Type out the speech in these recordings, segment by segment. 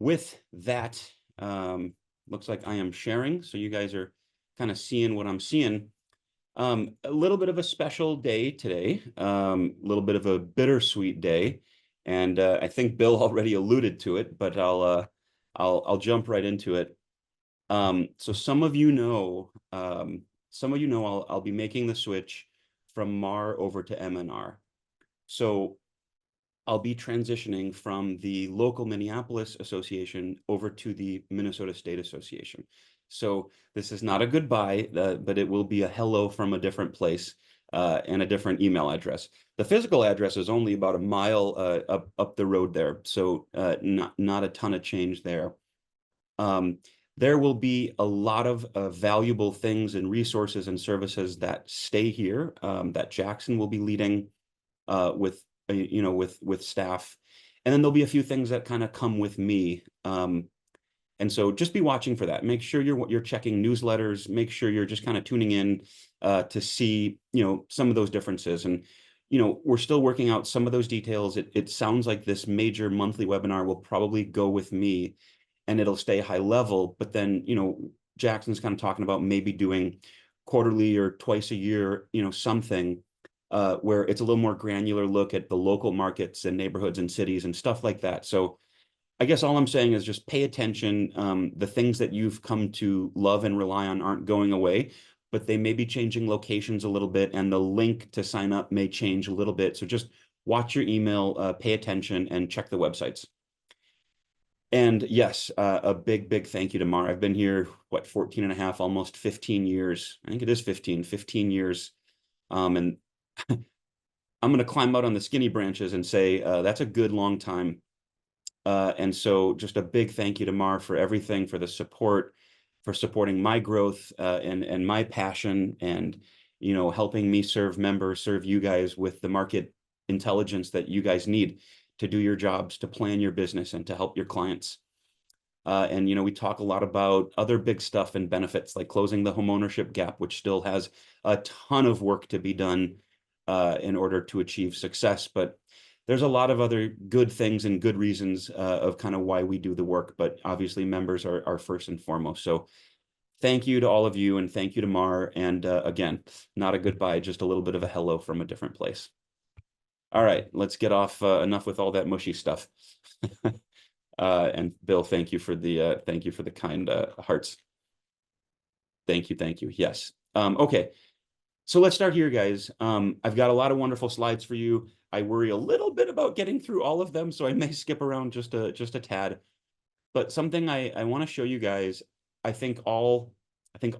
with that, looks like I am sharing, so you guys are kind of seeing what I'm seeing. A little bit of a special day today, a little bit of a bittersweet day, and I think Bill already alluded to it, but I'll jump right into it. So some of you know I'll be making the switch from MAR over to MNR. So I'll be transitioning from the local Minneapolis Association over to the Minnesota State Association. So this is not a goodbye, but it will be a hello from a different place and a different email address. The physical address is only about a mile up the road there, so not a ton of change there. There will be a lot of valuable things and resources and services that stay here that Jackson will be leading with with staff, and then there'll be a few things that kind of come with me. And so just be watching for that. Make sure you're checking newsletters. Make sure you're just kind of tuning in to see some of those differences. And we're still working out some of those details. It sounds like this major monthly webinar will probably go with me, and it'll stay high level. But then Jackson's kind of talking about maybe doing quarterly or twice a year, something where it's a little more granular look at the local markets and neighborhoods and cities and stuff like that. So I guess all I'm saying is just pay attention. The things that you've come to love and rely on aren't going away, but they may be changing locations a little bit, and the link to sign up may change a little bit. So just watch your email, pay attention, and check the websites. And yes, a big thank you to Mar. I've been here, 14 and a half, almost 15 years. I think it is 15 years. And I'm going to climb out on the skinny branches and say that's a good long time. And so just a big thank you to Mar for everything, for the support, for supporting my growth and my passion, and helping me serve members, serve you guys with the market intelligence that you guys need to do your jobs, to plan your business, and to help your clients. And we talk a lot about other big stuff and benefits, like closing the homeownership gap, which still has a ton of work to be done in order to achieve success. But there's a lot of other good things and good reasons of kind of why we do the work. But obviously, members are first and foremost. So thank you to all of you, and thank you to Mar. And again, not a goodbye, just a little bit of a hello from a different place. All right, let's get off enough with all that mushy stuff. And Bill, thank you for the kind hearts. Thank you. Yes. Okay. So let's start here, guys. I've got a lot of wonderful slides for you. I worry a little bit about getting through all of them, so I may skip around just a tad. But something I want to show you guys, I think all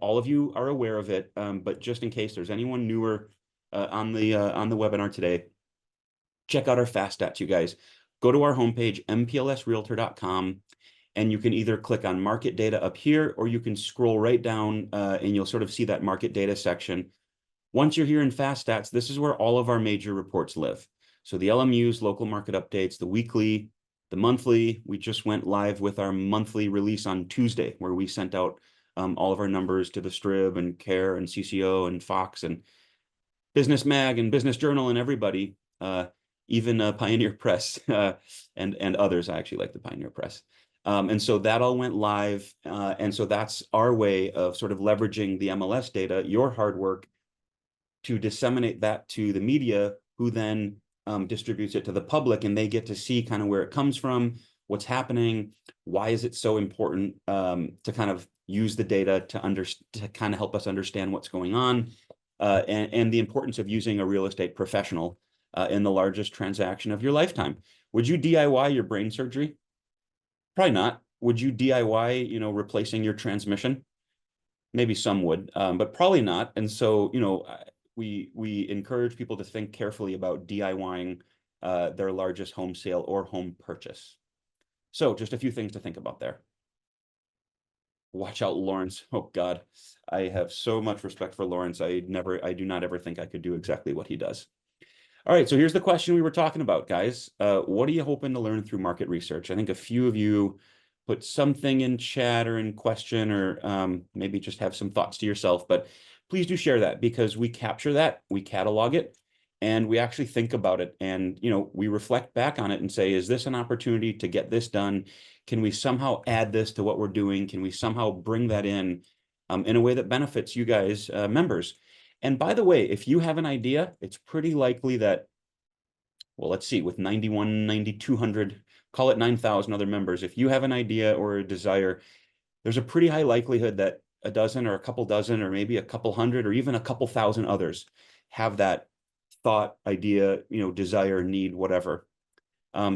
of you are aware of it, but just in case there's anyone newer on the webinar today, check out our fast stats, you guys. Go to our homepage, mplsrealtor.com, and you can either click on market data up here, or you can scroll right down and you'll sort of see that market data section. Once you're here in fast stats, this is where all of our major reports live. So the LMUs, local market updates, the weekly, the monthly. We just went live with our monthly release on Tuesday, where we sent out all of our numbers to the Strib and Care and CCO and Fox and Business Mag and Business Journal and everybody, even Pioneer Press and others. I actually like the Pioneer Press. And so that all went live. And so that's our way of sort of leveraging the MLS data, your hard work, to disseminate that to the media, who then distributes it to the public, and they get to see kind of where it comes from, what's happening, why is it so important to kind of use the data to kind of help us understand what's going on, and the importance of using a real estate professional in the largest transaction of your lifetime. Would you DIY your brain surgery? Probably not. Would you DIY, replacing your transmission? Maybe some would, but probably not. And so, we encourage people to think carefully about DIYing their largest home sale or home purchase. So just a few things to think about there. Watch out, Lawrence. Oh God, I have so much respect for Lawrence. I do not ever think I could do exactly what he does. All right, so here's the question we were talking about, guys. What are you hoping to learn through market research? I think a few of you put something in chat or in question, or maybe just have some thoughts to yourself, but please do share that, because we capture that, we catalog it, and we actually think about it, and we reflect back on it and say, is this an opportunity to get this done? Can we somehow add this to what we're doing? Can we somehow bring that in a way that benefits you guys, members? And by the way, if you have an idea, it's pretty likely that, well, let's see, with 91, 9,200, call it 9,000 other members, if you have an idea or a desire, there's a pretty high likelihood that a dozen or a couple dozen or maybe a couple hundred or even a couple thousand others have that thought, idea, desire, need, whatever.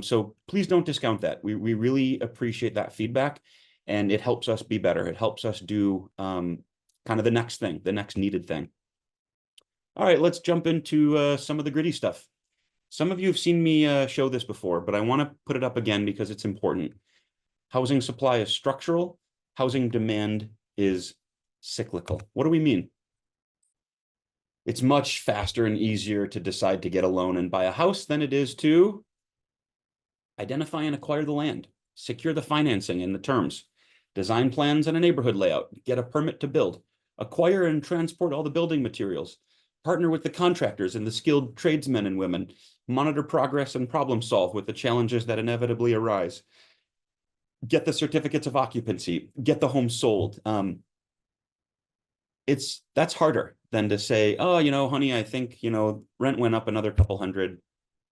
So please don't discount that. We really appreciate that feedback, and it helps us be better. It helps us do kind of the next thing, the next needed thing. All right, let's jump into some of the gritty stuff. Some of you have seen me show this before, but I want to put it up again because it's important. Housing supply is structural. Housing demand is cyclical. What do we mean? It's much faster and easier to decide to get a loan and buy a house than it is to identify and acquire the land, secure the financing and the terms, design plans and a neighborhood layout, get a permit to build, acquire and transport all the building materials, partner with the contractors and the skilled tradesmen and women, monitor progress and problem solve with the challenges that inevitably arise, get the certificates of occupancy, get the home sold. That's harder than to say, oh, honey, I think, rent went up another couple hundred.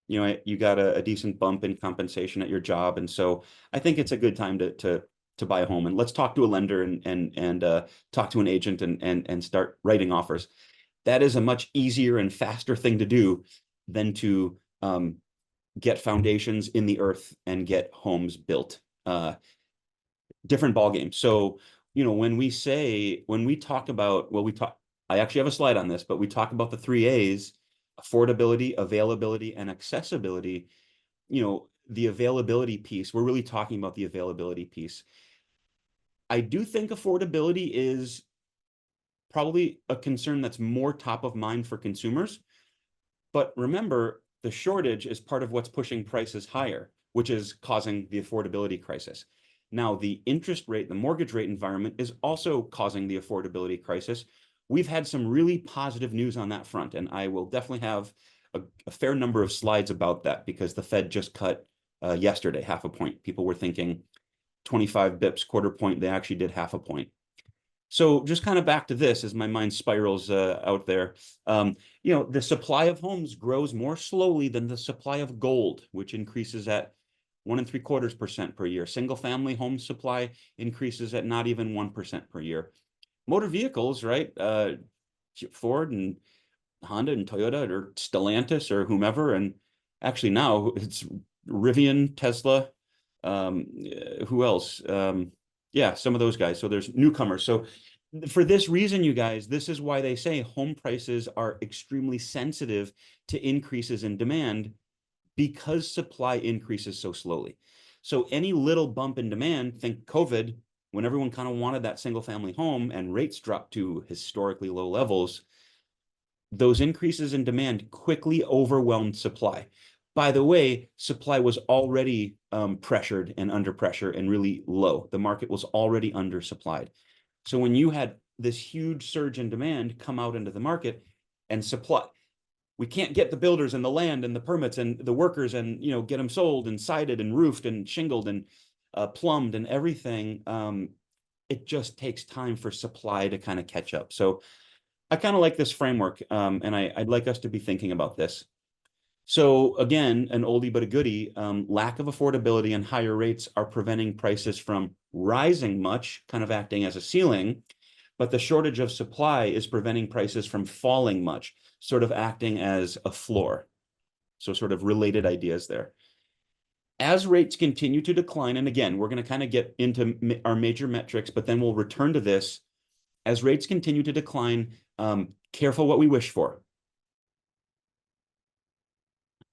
You got a decent bump in compensation at your job. And so I think it's a good time to buy a home, and let's talk to a lender and talk to an agent and start writing offers. That is a much easier and faster thing to do than to get foundations in the earth and get homes built. Different ballgame. So, when we talk about, I actually have a slide on this, but we talk about the 3 A's: affordability, availability, and accessibility. The availability piece, we're really talking about the availability piece. I do think affordability is probably a concern that's more top of mind for consumers. But remember, the shortage is part of what's pushing prices higher, which is causing the affordability crisis. Now, the interest rate, the mortgage rate environment is also causing the affordability crisis. We've had some really positive news on that front, and I will definitely have a fair number of slides about that, because the Fed just cut yesterday half a point. People were thinking 25 bips, quarter point. They actually did half a point. So just kind of back to this as my mind spirals out there. The supply of homes grows more slowly than the supply of gold, which increases at 1.75% per year. Single family home supply increases at not even 1% per year. Motor vehicles, right? Ford and Honda and Toyota or Stellantis or whomever, and actually now it's Rivian, Tesla, who else? Yeah, some of those guys. So there's newcomers. So for this reason, you guys, this is why they say home prices are extremely sensitive to increases in demand, because supply increases so slowly. So any little bump in demand, think COVID, when everyone kind of wanted that single family home and rates dropped to historically low levels, those increases in demand quickly overwhelmed supply. By the way, supply was already pressured and under pressure and really low. The market was already undersupplied. So when you had this huge surge in demand come out into the market and supply, we can't get the builders and the land and the permits and the workers and get them sold and sided and roofed and shingled and plumbed and everything. It just takes time for supply to kind of catch up. So I kind of like this framework, and I'd like us to be thinking about this. So again, an oldie but a goodie, lack of affordability and higher rates are preventing prices from rising much, kind of acting as a ceiling, but the shortage of supply is preventing prices from falling much, sort of acting as a floor. So sort of related ideas there. As rates continue to decline, and again, we're going to kind of get into our major metrics, but then we'll return to this. As rates continue to decline, careful what we wish for.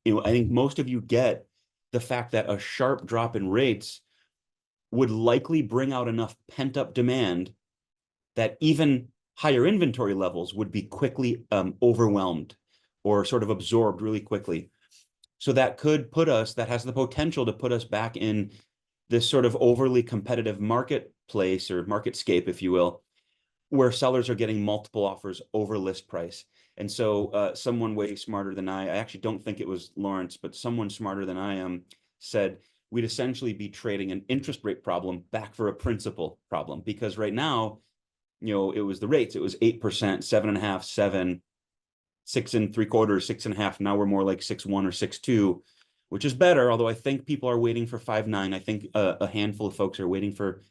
I think most of you get the fact that a sharp drop in rates would likely bring out enough pent-up demand that even higher inventory levels would be quickly overwhelmed or sort of absorbed really quickly. So that has the potential to put us back in this sort of overly competitive marketplace or marketscape, if you will, where sellers are getting multiple offers over list price. And so someone way smarter than I actually don't think it was Lawrence, but someone smarter than I am said we'd essentially be trading an interest rate problem back for a principal problem, because right now, it was the rates. It was 8%, 7.5%, 7%, 6.75%, 6.5%. Now we're more like 6.1 or 6.2, which is better. Although I think people are waiting for 5.9. I think a handful of folks are waiting for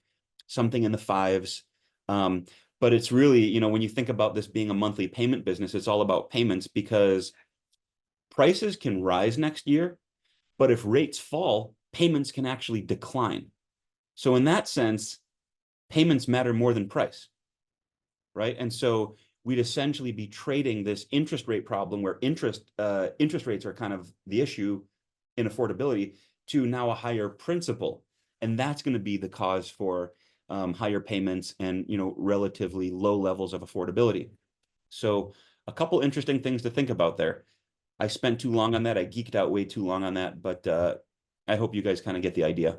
something in the fives. But it's really, when you think about this being a monthly payment business, it's all about payments, because prices can rise next year, but if rates fall, payments can actually decline. So in that sense, payments matter more than price, right? And so we'd essentially be trading this interest rate problem where interest rates are kind of the issue in affordability to now a higher principal. And that's going to be the cause for higher payments and, relatively low levels of affordability. So a couple interesting things to think about there. I spent too long on that. I geeked out way too long on that, but I hope you guys kind of get the idea.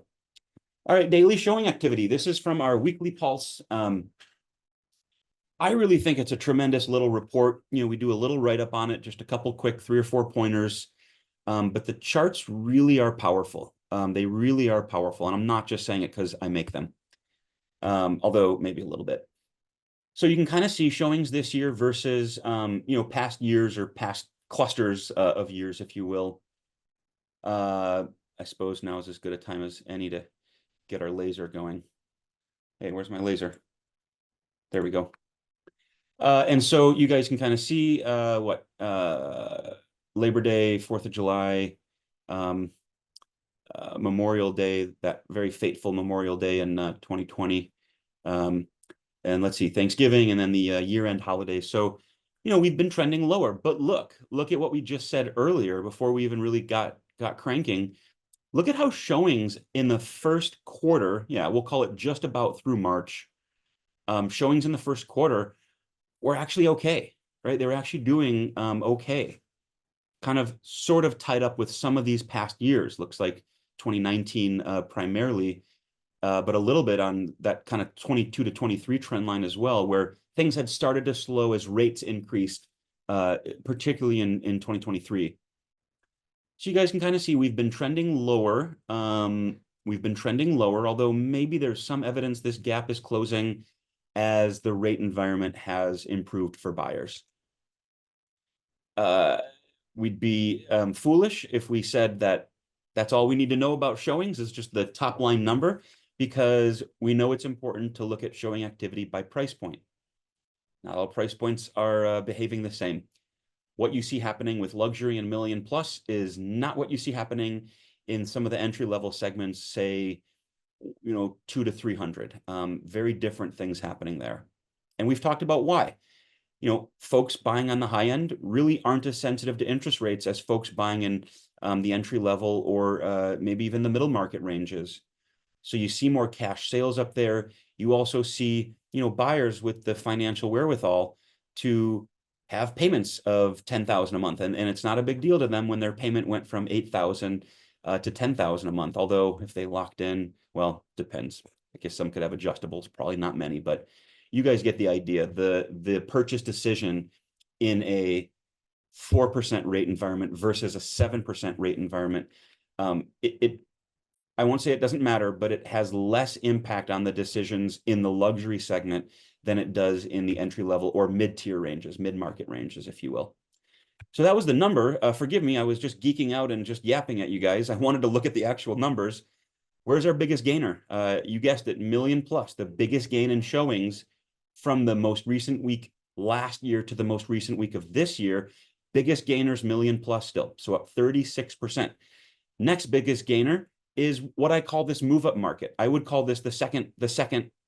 All right, daily showing activity. This is from our weekly pulse. I really think it's a tremendous little report. We do a little write-up on it, just a couple quick 3 or 4 pointers. But the charts really are powerful. They really are powerful. And I'm not just saying it because I make them, although maybe a little bit. So you can kind of see showings this year versus, past years or past clusters of years, if you will. I suppose now is as good a time as any to get our laser going. Hey, where's my laser? There we go. And so you guys can kind of see what Labor Day, 4th of July, Memorial Day, that very fateful Memorial Day in 2020. And let's see, Thanksgiving, and then the year-end holidays. So, we've been trending lower, but look at what we just said earlier before we even really got cranking. Look at how showings in the first quarter, we'll call it just about through March, showings in the first quarter were actually okay, right? They were actually doing okay, kind of sort of tied up with some of these past years. Looks like 2019 primarily, but a little bit on that kind of 22 to 23 trend line as well, where things had started to slow as rates increased, particularly in 2023. So you guys can kind of see we've been trending lower. Although maybe there's some evidence this gap is closing as the rate environment has improved for buyers. We'd be foolish if we said that that's all we need to know about showings is just the top line number, because we know it's important to look at showing activity by price point. Not all price points are behaving the same. What you see happening with luxury and million plus is not what you see happening in some of the entry level segments, say, 2 to 300. Very different things happening there. And we've talked about why. Folks buying on the high end really aren't as sensitive to interest rates as folks buying in the entry level or maybe even the middle market ranges. So you see more cash sales up there. You also see, buyers with the financial wherewithal to have payments of $10,000 a month. And it's not a big deal to them when their payment went from $8,000 to $10,000 a month. Although if they locked in, well, depends. I guess some could have adjustables, probably not many, but you guys get the idea. The purchase decision in a 4% rate environment versus a 7% rate environment, I won't say it doesn't matter, but it has less impact on the decisions in the luxury segment than it does in the entry level or mid-tier ranges, mid-market ranges, if you will. So that was the number. Forgive me, I was just geeking out and just yapping at you guys. I wanted to look at the actual numbers. Where's our biggest gainer? You guessed it, million plus, the biggest gain in showings from the most recent week last year to the most recent week of this year. Biggest gainers, million plus still, so up 36%. Next biggest gainer is what I call this move-up market. I would call this the second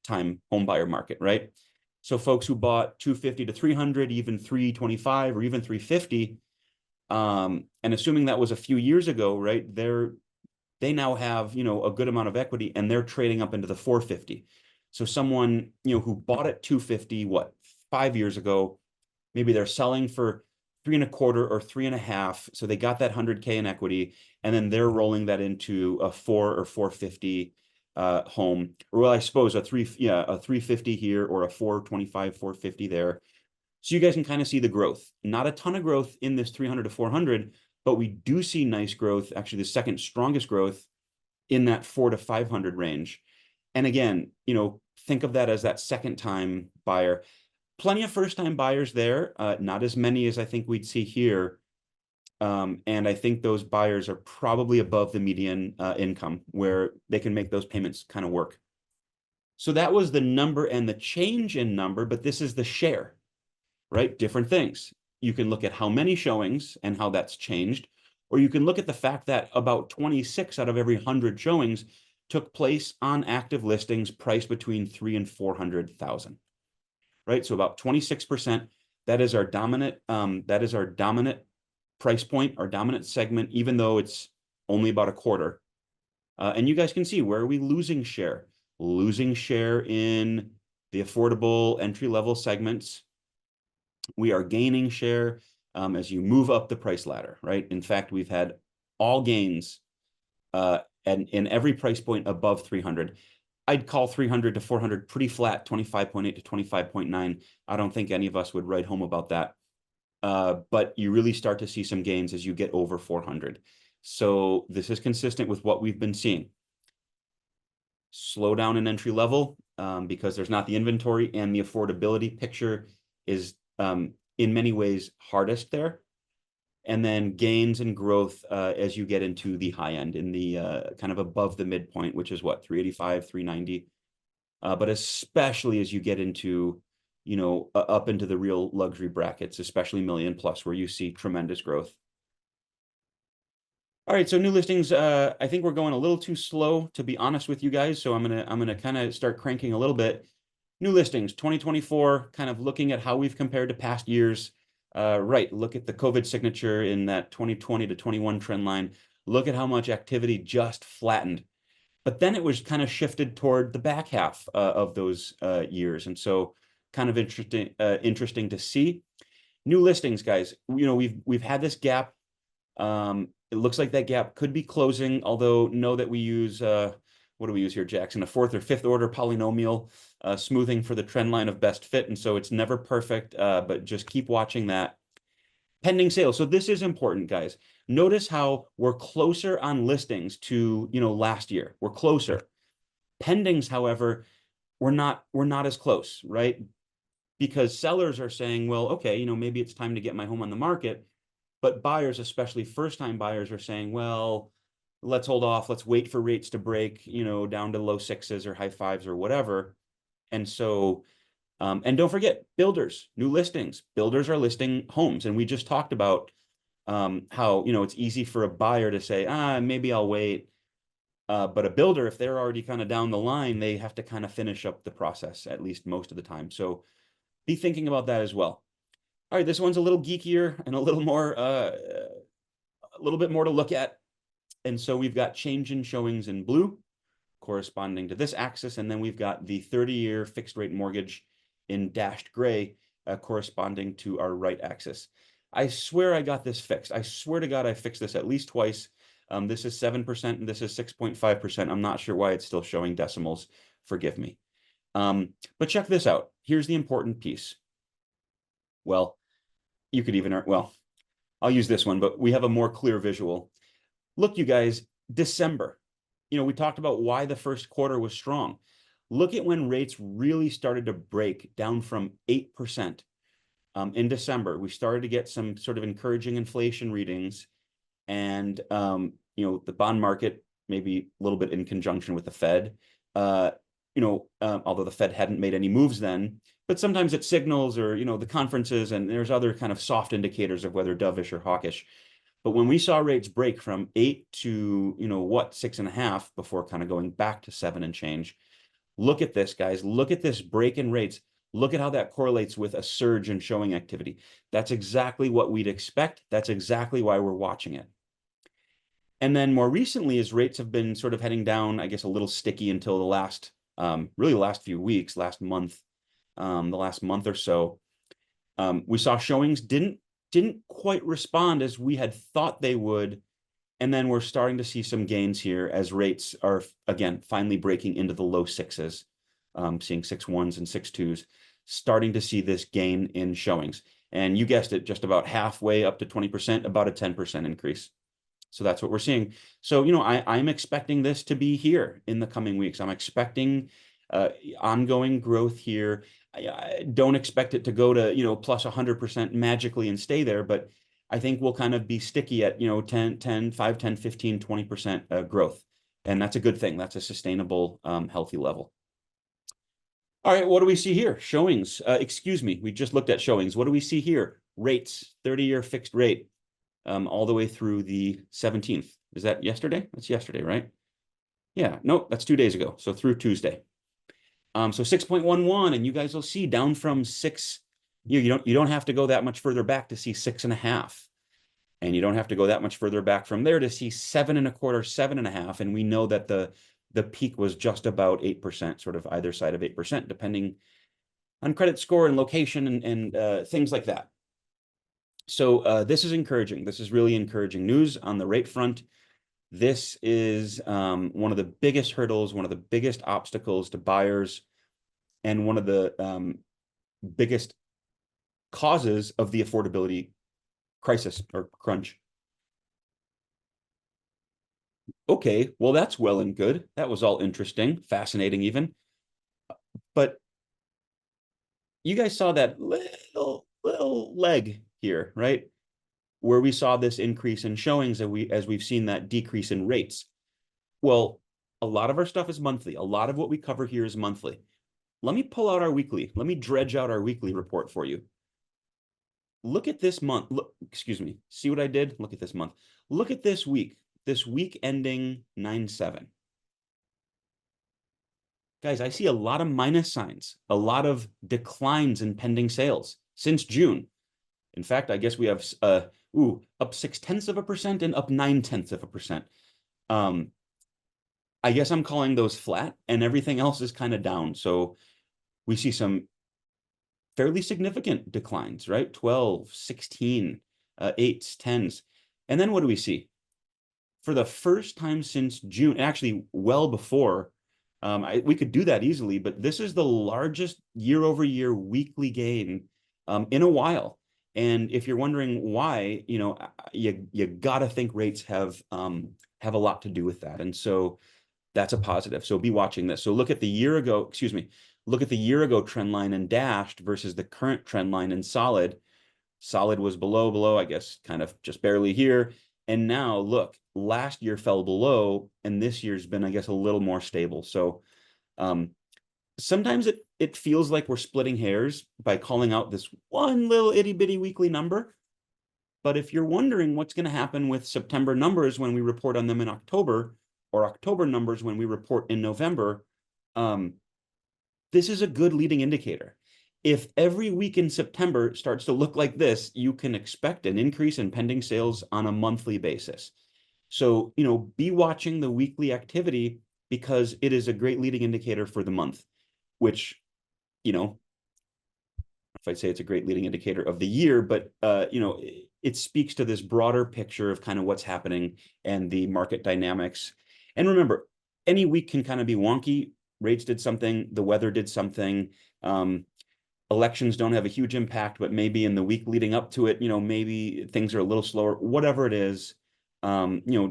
time home buyer market, right? So folks who bought 250 to 300, even 325 or even 350, and assuming that was a few years ago, right? They now have, a good amount of equity and they're trading up into the 450. So someone, who bought at 250, 5 years ago, maybe they're selling for 3.25 or 3.5. So they got that 100K in equity, and then they're rolling that into a 4 or 450 home. Or well, I suppose a 350 here or a 425, 450 there. So you guys can kind of see the growth. Not a ton of growth in this 300 to 400, but we do see nice growth, actually the second strongest growth in that 400 to 500 range. And again, think of that as that second time buyer. Plenty of first time buyers there, not as many as I think we'd see here. And I think those buyers are probably above the median income where they can make those payments kind of work. So that was the number and the change in number, but this is the share, right? Different things. You can look at how many showings and how that's changed, or you can look at the fact that about 26 out of every 100 showings took place on active listings priced between 300 and 400,000, right? So about 26%. That is our dominant. That is our dominant price point, our dominant segment, even though it's only about a quarter. And you guys can see, where are we losing share? Losing share in the affordable entry-level segments. We are gaining share as you move up the price ladder, right? In fact, we've had all gains and in every price point above 300. I'd call 300 to 400 pretty flat, 25.8 to 25.9. I don't think any of us would write home about that. But you really start to see some gains as you get over 400. So this is consistent with what we've been seeing. Slow down in entry level because there's not the inventory, and the affordability picture is in many ways hardest there. And then gains and growth as you get into the high end, in the kind of above the midpoint, which is what, 385, 390. But especially as you get into, up into the real luxury brackets, especially million plus, where you see tremendous growth. All right, so new listings, I think we're going a little too slow, to be honest with you guys. So I'm gonna kind of start cranking a little bit. New listings, 2024, kind of looking at how we've compared to past years. Right, look at the COVID signature in that 2020 to 21 trend line. Look at how much activity just flattened. But then it was kind of shifted toward the back half of those years. And so kind of interesting to see. New listings, guys, we've had this gap. It looks like that gap could be closing, although know that we use, what do we use here, Jackson? A fourth or fifth order polynomial smoothing for the trend line of best fit. And so it's never perfect, but just keep watching that. Pending sales. So this is important, guys. Notice how we're closer on listings to, last year. We're closer. Pendings, however, we're not as close, right? Because sellers are saying, well, okay, maybe it's time to get my home on the market. But buyers, especially first-time buyers, are saying, well, let's hold off. Let's wait for rates to break, down to low sixes or high fives or whatever. And so, and don't forget, builders, new listings. Builders are listing homes. And we just talked about how, it's easy for a buyer to say, maybe I'll wait. But a builder, if they're already kind of down the line, they have to kind of finish up the process, at least most of the time. So be thinking about that as well. All right, this one's a little geekier and a little more, a little bit more to look at. And so we've got change in showings in blue corresponding to this axis. And then we've got the 30-year fixed rate mortgage in dashed gray corresponding to our right axis. I swear I got this fixed. I swear to God, I fixed this at least twice. This is 7% and this is 6.5%. I'm not sure why it's still showing decimals. Forgive me. But check this out. Here's the important piece. Well, you could even, well, I'll use this one, but we have a more clear visual. Look, you guys, December, we talked about why the first quarter was strong. Look at when rates really started to break down from 8%. In December, we started to get some sort of encouraging inflation readings, and, the bond market, maybe a little bit in conjunction with the Fed, although the Fed hadn't made any moves then, but sometimes it signals, or, the conferences, and there's other kind of soft indicators of whether dovish or hawkish. But when we saw rates break from 8 to, 6.5 before kind of going back to 7 and change, look at this, guys. Look at this break in rates. Look at how that correlates with a surge in showing activity. That's exactly what we'd expect. That's exactly why we're watching it. And then more recently, as rates have been sort of heading down, I guess a little sticky until the last, really the last few weeks, the last month or so, we saw showings didn't quite respond as we had thought they would. And then we're starting to see some gains here as rates are, again, finally breaking into the low sixes, seeing 6.1s and 6.2s. starting to see this gain in showings. And you guessed it, just about halfway up to 20%, about a 10% increase. So that's what we're seeing. So, I'm expecting this to be here in the coming weeks. I'm expecting ongoing growth here. I don't expect it to go to, plus 100% magically and stay there, but I think we'll kind of be sticky at, 5, 10, 15, 20% growth. And that's a good thing. That's a sustainable, healthy level. All right, what do we see here? Showings. Excuse me, we just looked at showings. What do we see here? Rates, 30-year fixed rate, all the way through the 17th. Is that yesterday? That's yesterday, right? Yeah, no, that's 2 days ago. So through Tuesday. So 6.11, and you guys will see down from 6. You don't have to go that much further back to see 6.5. And you don't have to go that much further back from there to see 7.25, 7.5. And we know that the peak was just about 8%, sort of either side of 8%, depending on credit score and location and things like that. So this is encouraging. This is really encouraging news on the rate front. This is one of the biggest hurdles, one of the biggest obstacles to buyers, and one of the biggest causes of the affordability crisis or crunch. Okay, well, that's well and good. That was all interesting, fascinating even. But you guys saw that little leg here, right? Where we saw this increase in showings as we've seen that decrease in rates. Well, a lot of our stuff is monthly. A lot of what we cover here is monthly. Let me pull out our weekly. Let me dredge out our weekly report for you. Look at this month. Look, excuse me. See what I did? Look at this month. Look at this week. This week ending 9/7. Guys, I see a lot of minus signs, a lot of declines in pending sales since June. In fact, I guess we have up 0.6% and up 0.9%. I guess I'm calling those flat, and everything else is kind of down. So we see some fairly significant declines, right? 12, 16, 8s, 10s. And then what do we see? For the first time since June, actually well before, we could do that easily, but this is the largest year-over-year weekly gain in a while. And if you're wondering why, you gotta think rates have a lot to do with that. And so that's a positive. So be watching this. So look at the year ago trend line in dashed versus the current trend line in solid. Solid was below, I guess, kind of just barely here. And now look, last year fell below, and this year's been, I guess, a little more stable. So sometimes it feels like we're splitting hairs by calling out this one little itty bitty weekly number. But if you're wondering what's going to happen with September numbers when we report on them in October, or October numbers when we report in November, this is a good leading indicator. If every week in September starts to look like this, you can expect an increase in pending sales on a monthly basis. So, be watching the weekly activity because it is a great leading indicator for the month, which, if I'd say it's a great leading indicator of the year, but, it speaks to this broader picture of kind of what's happening and the market dynamics. And remember, any week can kind of be wonky. Rates did something, the weather did something. Elections don't have a huge impact, but maybe in the week leading up to it, maybe things are a little slower, whatever it is,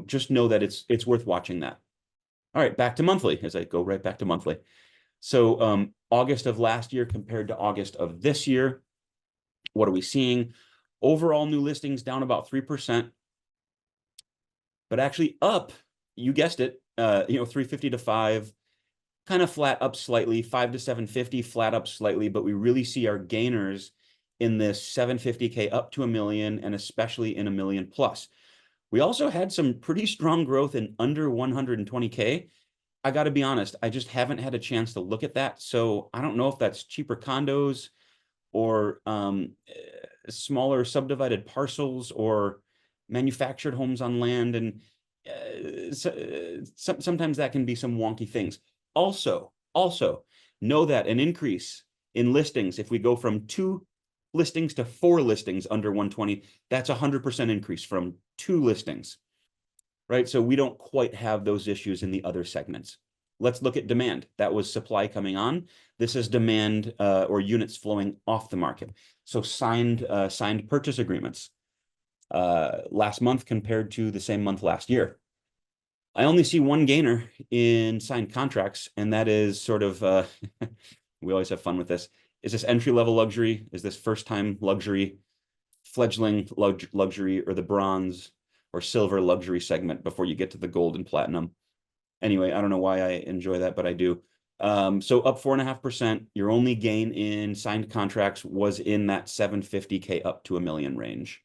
just know that it's worth watching that. All right, back to monthly, as I go right back to monthly. So August of last year compared to August of this year, what are we seeing? Overall new listings down about 3%, but actually up, you guessed it, 350 to 5, kind of flat up slightly, 5 to 750, flat up slightly, but we really see our gainers in this 750K up to $1 million, and especially in $1 million plus. We also had some pretty strong growth in under 120K. I got to be honest, I just haven't had a chance to look at that. So I don't know if that's cheaper condos or smaller subdivided parcels or manufactured homes on land. And sometimes that can be some wonky things. Also know that an increase in listings, if we go from 2 listings to 4 listings under 120, that's 100% increase from 2 listings, right? So we don't quite have those issues in the other segments. let's look at demand. That was supply coming on. This is demand or units flowing off the market. So signed purchase agreements last month compared to the same month last year. I only see one gainer in signed contracts, and that is sort of, we always have fun with this. Is this entry-level luxury? Is this first-time luxury, fledgling luxury, or the bronze or silver luxury segment before you get to the gold and platinum? Anyway, I don't know why I enjoy that, but I do. So up 4.5%. Your only gain in signed contracts was in that 750K up to $1 million range.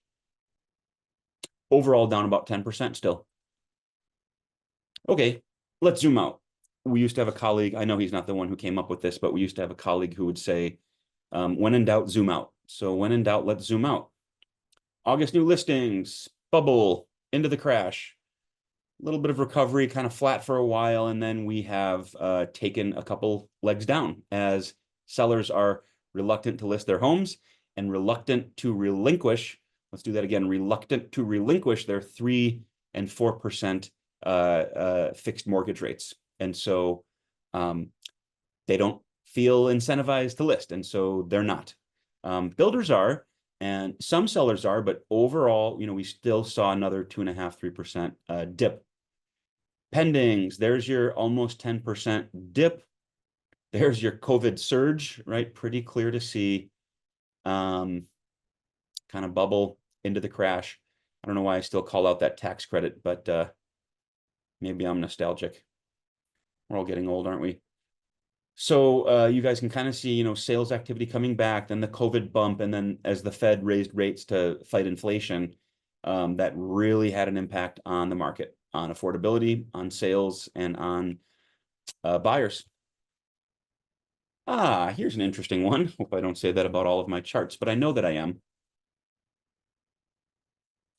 Overall, down about 10% still. Okay, let's zoom out. We used to have a colleague, I know he's not the one who came up with this, but we used to have a colleague who would say, when in doubt, zoom out. So when in doubt, let's zoom out. August new listings, bubble, into the crash. A little bit of recovery, kind of flat for a while, and then we have taken a couple legs down as sellers are reluctant to list their homes and reluctant to relinquish, let's do that again, reluctant to relinquish their 3 and 4% fixed mortgage rates. And so they don't feel incentivized to list, and so they're not. Builders are, and some sellers are, but overall, we still saw another 2.5–3% dip. Pendings, there's your almost 10% dip. There's your COVID surge, right? Pretty clear to see. Kind of bubble into the crash. I don't know why I still call out that tax credit, but maybe I'm nostalgic. We're all getting old, aren't we? So you guys can kind of see, sales activity coming back, then the COVID bump, and then as the Fed raised rates to fight inflation, that really had an impact on the market, on affordability, on sales, and on buyers. Here's an interesting one. Hope I don't say that about all of my charts, but I know that I am.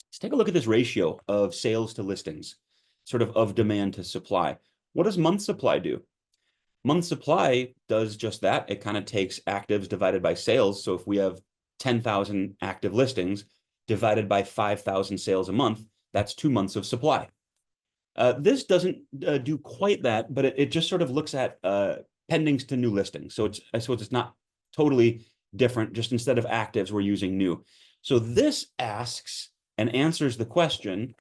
Let's take a look at this ratio of sales to listings, sort of demand to supply. What does month supply do? Month supply does just that. It kind of takes actives divided by sales. So if we have 10,000 active listings divided by 5,000 sales a month, that's 2 months of supply. This doesn't do quite that, but it just sort of looks at pendings to new listings. So I suppose it's not totally different. Just instead of actives, we're using new. So this asks and answers the question.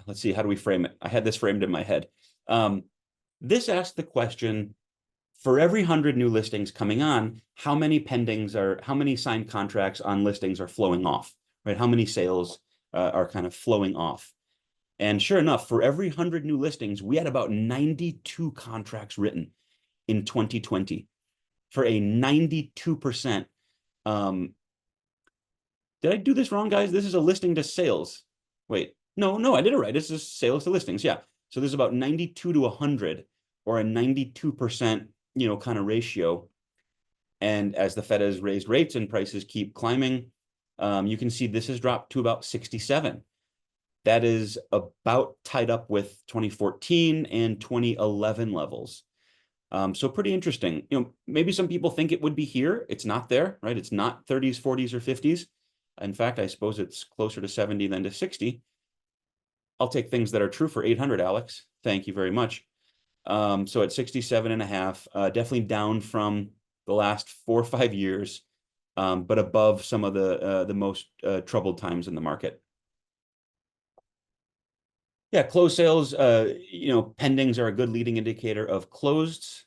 Let's see, how do we frame it? I had this framed in my head. This asks the question, for every 100 new listings coming on, how many signed contracts on listings are flowing off, right? How many sales are kind of flowing off? And sure enough, for every 100 new listings, we had about 92 contracts written in 2020 for a 92%. Did I do this wrong, guys? This is a listing to sales. Wait, no, I did it right. This is sales to listings. Yeah. So there's about 92 to 100, or a 92%, kind of ratio. And as the Fed has raised rates and prices keep climbing, you can see this has dropped to about 67. That is about tied up with 2014 and 2011 levels. So pretty interesting. Maybe some people think it would be here. It's not there, right? It's not 30s, 40s, or 50s. In fact, I suppose it's closer to 70 than to 60. I'll take things that are true for 800, Alex. Thank you very much. So at 67.5, definitely down from the last 4 or 5 years, but above some of the most troubled times in the market. Yeah, closed sales, pendings are a good leading indicator of closeds.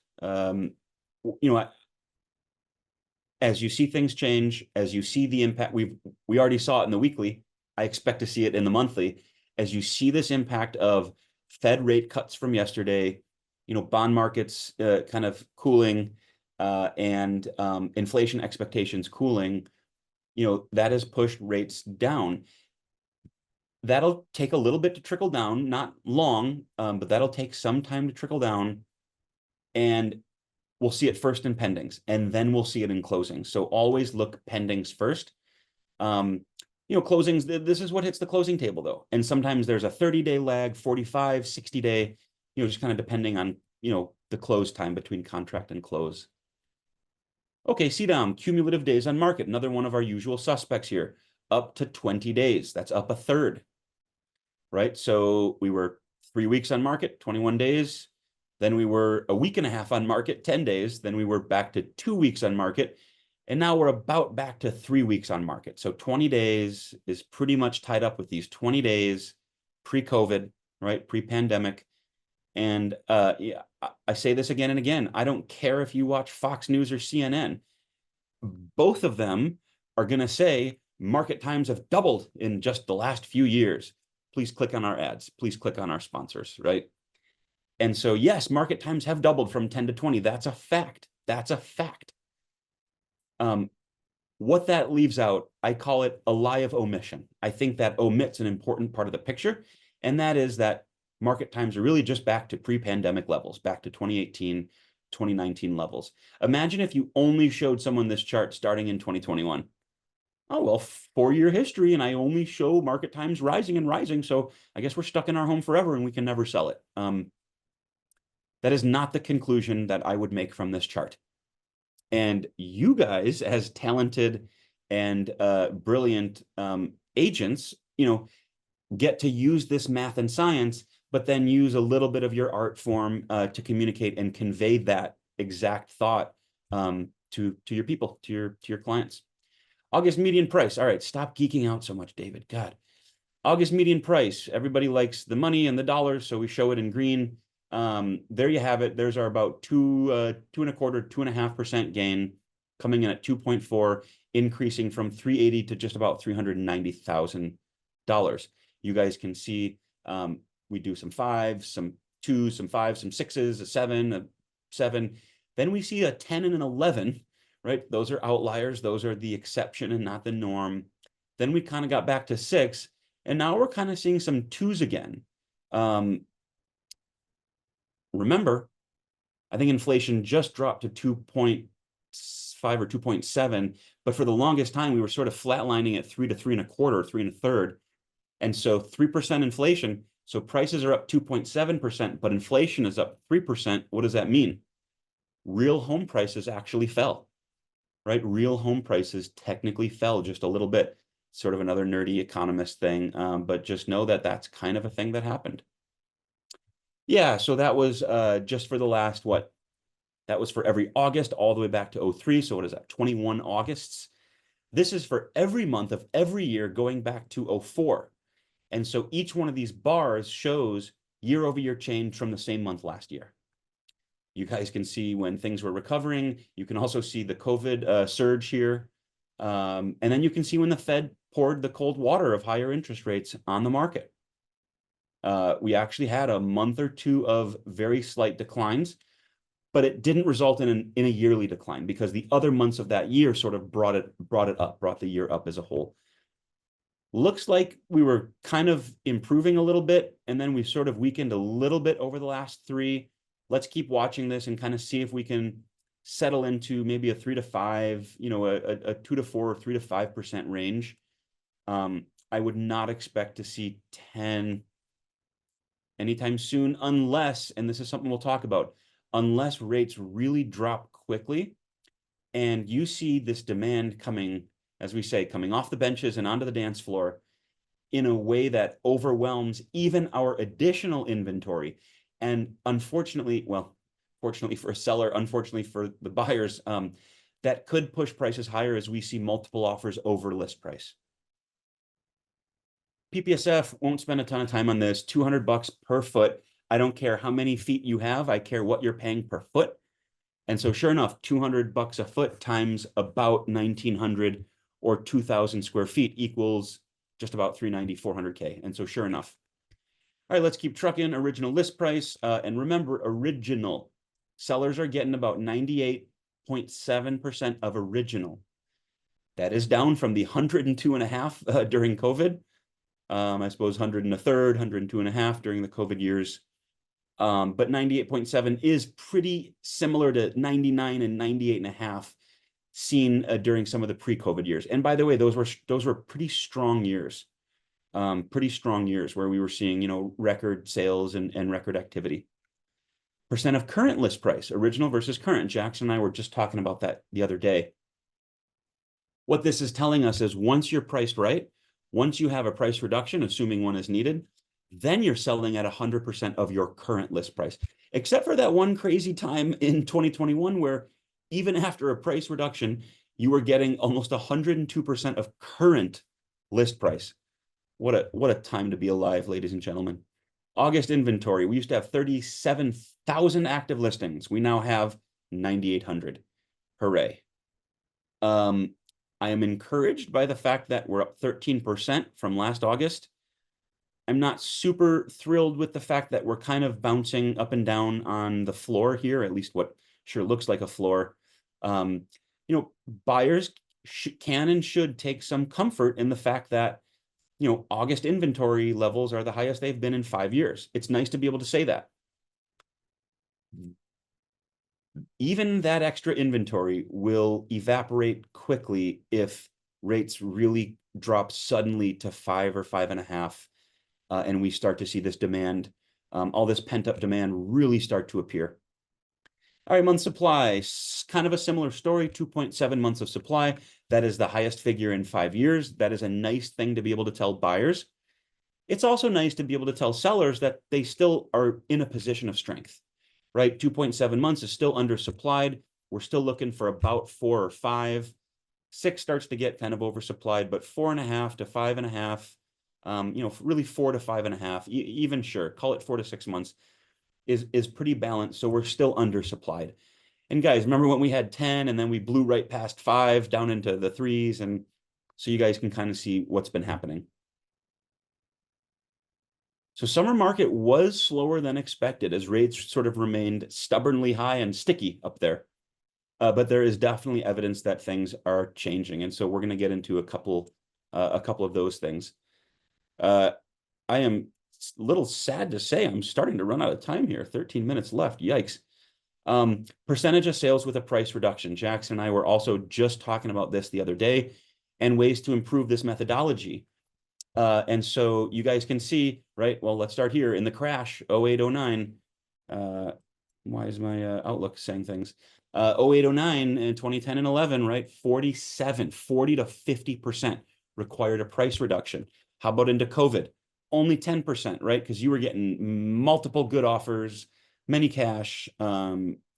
As you see things change, as you see the impact, we already saw it in the weekly. I expect to see it in the monthly. As you see this impact of Fed rate cuts from yesterday, bond markets kind of cooling, and inflation expectations cooling, that has pushed rates down. That'll take a little bit to trickle down, not long, but that'll take some time to trickle down. And we'll see it first in pendings, and then we'll see it in closings. So always look pendings first. Closings, this is what hits the closing table, though. And sometimes there's a 30-day lag, 45, 60-day, just kind of depending on, the close time between contract and close. Okay, CDOM, cumulative days on market, another one of our usual suspects here, up to 20 days. That's up a third, right? So we were 3 weeks on market, 21 days. Then we were a week and a half on market, 10 days. Then we were back to 2 weeks on market. And now we're about back to 3 weeks on market. So 20 days is pretty much tied up with these 20 days pre-COVID, right? Pre-pandemic. And yeah, I say this again and again. I don't care if you watch Fox News or CNN. Both of them are going to say market times have doubled in just the last few years. Please click on our ads. Please click on our sponsors, right? And so, yes, market times have doubled from 10 to 20. That's a fact. That's a fact. What that leaves out, I call it a lie of omission. I think that omits an important part of the picture, and that is that market times are really just back to pre-pandemic levels, back to 2018, 2019 levels. Imagine if you only showed someone this chart starting in 2021. Oh, well, 4-year history, and I only show market times rising and rising, so I guess we're stuck in our home forever and we can never sell it. That is not the conclusion that I would make from this chart. And you guys, as talented and brilliant agents, get to use this math and science, but then use a little bit of your art form to communicate and convey that exact thought to your people, to your clients. August median price. All right, stop geeking out so much, David. God. August median price. Everybody likes the money and the dollars, so we show it in green. There you have it. There's our about 2.25%, 2.5% gain, coming in at 2.4, increasing from 380 to just about $390,000. You guys can see we do some 5s, some 2s, some 5s, some 6s, a 7, a 7. Then we see a 10 and an 11, right? Those are outliers. Those are the exception and not the norm. Then we kind of got back to 6, and now we're kind of seeing some 2s again. Remember, I think inflation just dropped to 2.5 or 2.7, but for the longest time, we were sort of flatlining at 3 to 3.25, 3 1/3. And so 3% inflation. So prices are up 2.7%, but inflation is up 3%. What does that mean? Real home prices actually fell, right? Real home prices technically fell just a little bit. Sort of another nerdy economist thing, but just know that that's kind of a thing that happened. Yeah, so that was just for the last, what? That was for every August all the way back to 2003. So what is that? 21 Augusts. This is for every month of every year going back to 2004. And so each one of these bars shows year-over-year change from the same month last year. You guys can see when things were recovering. You can also see the COVID surge here. And then you can see when the Fed poured the cold water of higher interest rates on the market. We actually had a month or two of very slight declines, but it didn't result in a yearly decline because the other months of that year sort of brought the year up as a whole. Looks like we were kind of improving a little bit, and then we sort of weakened a little bit over the last 3. Let's keep watching this and kind of see if we can settle into maybe a 3 to 5, a 2 to 4 or 3 to 5% range. I would not expect to see 10 anytime soon, unless, and this is something we'll talk about, unless rates really drop quickly and you see this demand coming, as we say, coming off the benches and onto the dance floor in a way that overwhelms even our additional inventory. And unfortunately, well, fortunately for a seller, unfortunately for the buyers, that could push prices higher as we see multiple offers over list price. PPSF, won't spend a ton of time on this, $200 per foot. I don't care how many feet you have. I care what you're paying per foot. And so sure enough, $200 a foot times about 1,900 or 2,000 square feet equals just about 390, 400K. And so sure enough. All right, let's keep trucking. Original list price. And remember, original. Sellers are getting about 98.7% of original. That is down from the 102.5 during COVID. I suppose 100 1/3, 102.5 during the COVID years. But 98.7 is pretty similar to 99 and 98.5 seen during some of the pre-COVID years. And by the way, those were pretty strong years. Pretty strong years where we were seeing, record sales and record activity. Percent of current list price, original versus current. Jackson and I were just talking about that the other day. What this is telling us is once you're priced right, once you have a price reduction, assuming one is needed, then you're selling at 100% of your current list price. Except for that one crazy time in 2021 where even after a price reduction, you were getting almost 102% of current list price. What a time to be alive, ladies and gentlemen. August inventory, we used to have 37,000 active listings. We now have 9,800. Hooray. I am encouraged by the fact that we're up 13% from last August. I'm not super thrilled with the fact that we're kind of bouncing up and down on the floor here, at least what sure looks like a floor. You know, buyers can and should take some comfort in the fact that, you know, August inventory levels are the highest they've been in 5 years. It's nice to be able to say that. Even that extra inventory will evaporate quickly if rates really drop suddenly to 5 or 5.5, and we start to see this demand, all this pent-up demand really start to appear. All right, month supply, kind of a similar story, 2.7 months of supply. That is the highest figure in 5 years. That is a nice thing to be able to tell buyers. It's also nice to be able to tell sellers that they still are in a position of strength, right? 2.7 months is still undersupplied. We're still looking for about 4 or 5. 6 starts to get kind of oversupplied, but 4.5 to 5.5, you know, really 4 to 5.5, even sure, call it 4 to 6 months is pretty balanced. So we're still undersupplied. And guys, remember when we had 10 and then we blew right past 5 down into the 3s, and so you guys can kind of see what's been happening. So summer market was slower than expected as rates sort of remained stubbornly high and sticky up there. But there is definitely evidence that things are changing. And so we're going to get into a couple of those things. I am a little sad to say I'm starting to run out of time here. 13 minutes left. Yikes. Percentage of sales with a price reduction. Jackson and I were also just talking about this the other day and ways to improve this methodology. And so you guys can see, right? Well, let's start here in the crash, 08, 09. Why is my Outlook saying things? 08, 09 and 2010 and 11, right? 40 to 50% required a price reduction. How about into COVID? Only 10%, right? Because you were getting multiple good offers, many cash.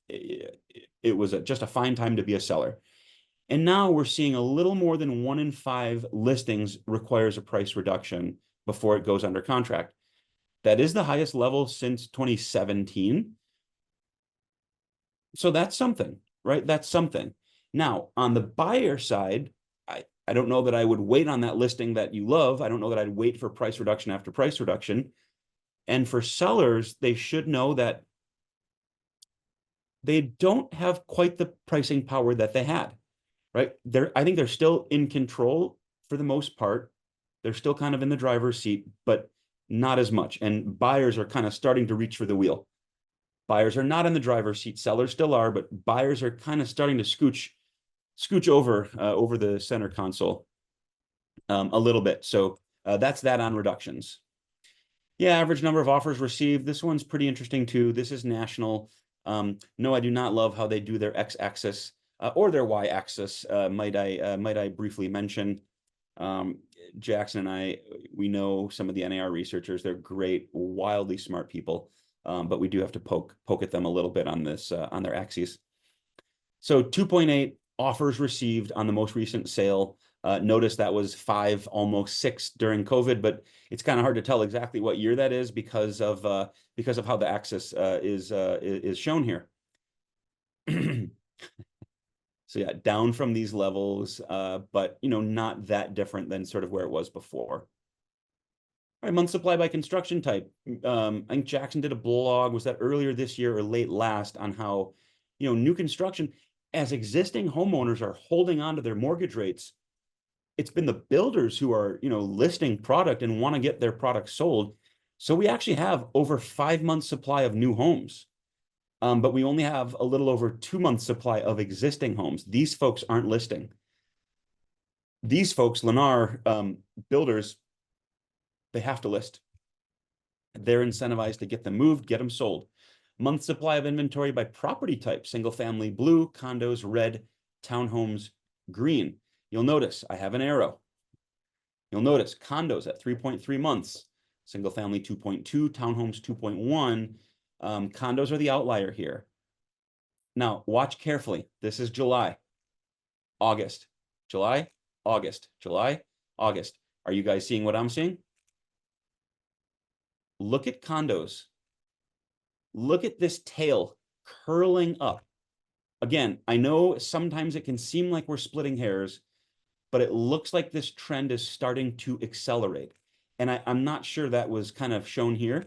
It was just a fine time to be a seller. And now we're seeing a little more than 1 in 5 listings requires a price reduction before it goes under contract. That is the highest level since 2017. So that's something, right? That's something. Now, on the buyer side, I don't know that I would wait on that listing that you love. I don't know that I'd wait for price reduction after price reduction. And for sellers, they should know that they don't have quite the pricing power that they had, right? I think they're still in control for the most part. They're still kind of in the driver's seat, but not as much. And buyers are kind of starting to reach for the wheel. Buyers are not in the driver's seat. Sellers still are, but buyers are kind of starting to scooch over the center console a little bit. So that's that on reductions. Yeah, average number of offers received. This one's pretty interesting too. This is national. No, I do not love how they do their x-axis or their y-axis. Might I briefly mention? Jackson and we know some of the NAR researchers. They're great, wildly smart people. But we do have to poke at them a little bit on this on their axes. So 2.8 offers received on the most recent sale. Notice that was 5, almost 6 during COVID, but it's kind of hard to tell exactly what year that is because of how the axis is shown here. So yeah, down from these levels, but you know, not that different than sort of where it was before. All right, month supply by construction type. I think Jackson did a blog, was that earlier this year or late last, on how, you know, new construction, as existing homeowners are holding on to their mortgage rates, it's been the builders who are, you know, listing product and want to get their product sold. So we actually have over 5 months supply of new homes. But we only have a little over 2 months supply of existing homes. These folks aren't listing. These folks, Lennar builders, they have to list. They're incentivized to get them moved, get them sold. Month supply of inventory by property type: single family blue, condos red, townhomes green. You'll notice I have an arrow. You'll notice condos at 3.3 months. single family 2.2, townhomes 2.1. Condos are the outlier here. Now, watch carefully. This is July, August, July, August, July, August. Are you guys seeing what I'm seeing? Look at condos. Look at this tail curling up. Again, I know sometimes it can seem like we're splitting hairs, but it looks like this trend is starting to accelerate. And I'm not sure that was kind of shown here.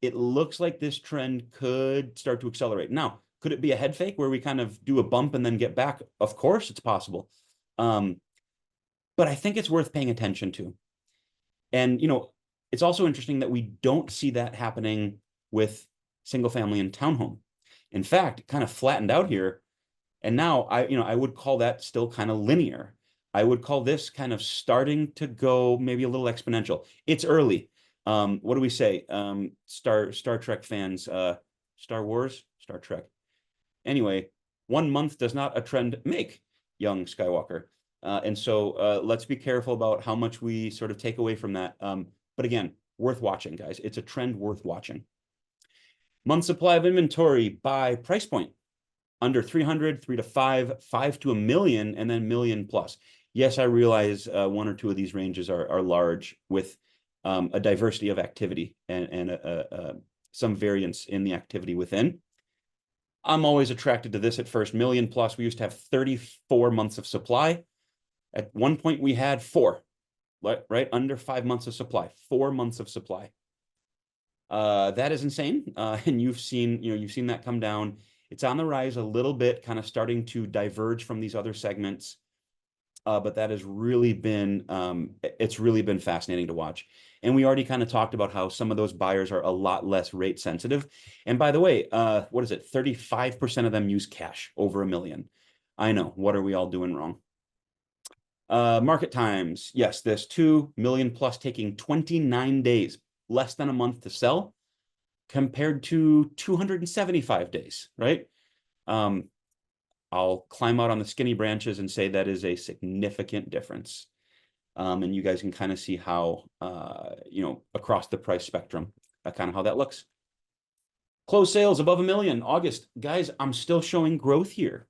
It looks like this trend could start to accelerate. Now, could it be a head fake where we kind of do a bump and then get back? Of course, it's possible. But I think it's worth paying attention to. And, it's also interesting that we don't see that happening with single family and townhome. In fact, it kind of flattened out here. And now I would call that still kind of linear. I would call this kind of starting to go maybe a little exponential. It's early. What do we say? Star Trek fans, Star Wars, Star Trek. Anyway, 1 month does not a trend make, young Skywalker. And so let's be careful about how much we sort of take away from that. But again, worth watching, guys. It's a trend worth watching. Month supply of inventory by price point. Under 300, 3 to 5, 5 to a million, and then million plus. Yes, I realize one or two of these ranges are large with a diversity of activity and some variance in the activity within. I'm always attracted to this at first. Million plus, we used to have 34 months of supply. At one point, we had 4, right? Under 5 months of supply, 4 months of supply. That is insane. And you've seen that come down. It's on the rise a little bit, kind of starting to diverge from these other segments. But that has really been, it's really been fascinating to watch. And we already kind of talked about how some of those buyers are a lot less rate sensitive. And by the way, what is it? 35% of them use cash over $1 million. I know. What are we all doing wrong? Market times. Yes, this 2 million plus taking 29 days, less than a month to sell, compared to 275 days, right? I'll climb out on the skinny branches and say that is a significant difference. And you guys can kind of see how, across the price spectrum, kind of how that looks. Closed sales above $1 million, August. Guys, I'm still showing growth here.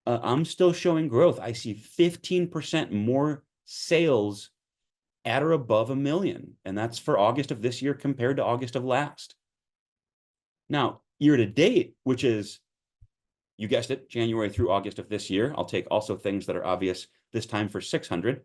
I'm still showing growth. I see 15% more sales at or above $1 million. And that's for August of this year compared to August of last. Now, year to date, which is, you guessed it, January through August of this year. I'll take also things that are obvious this time for 600.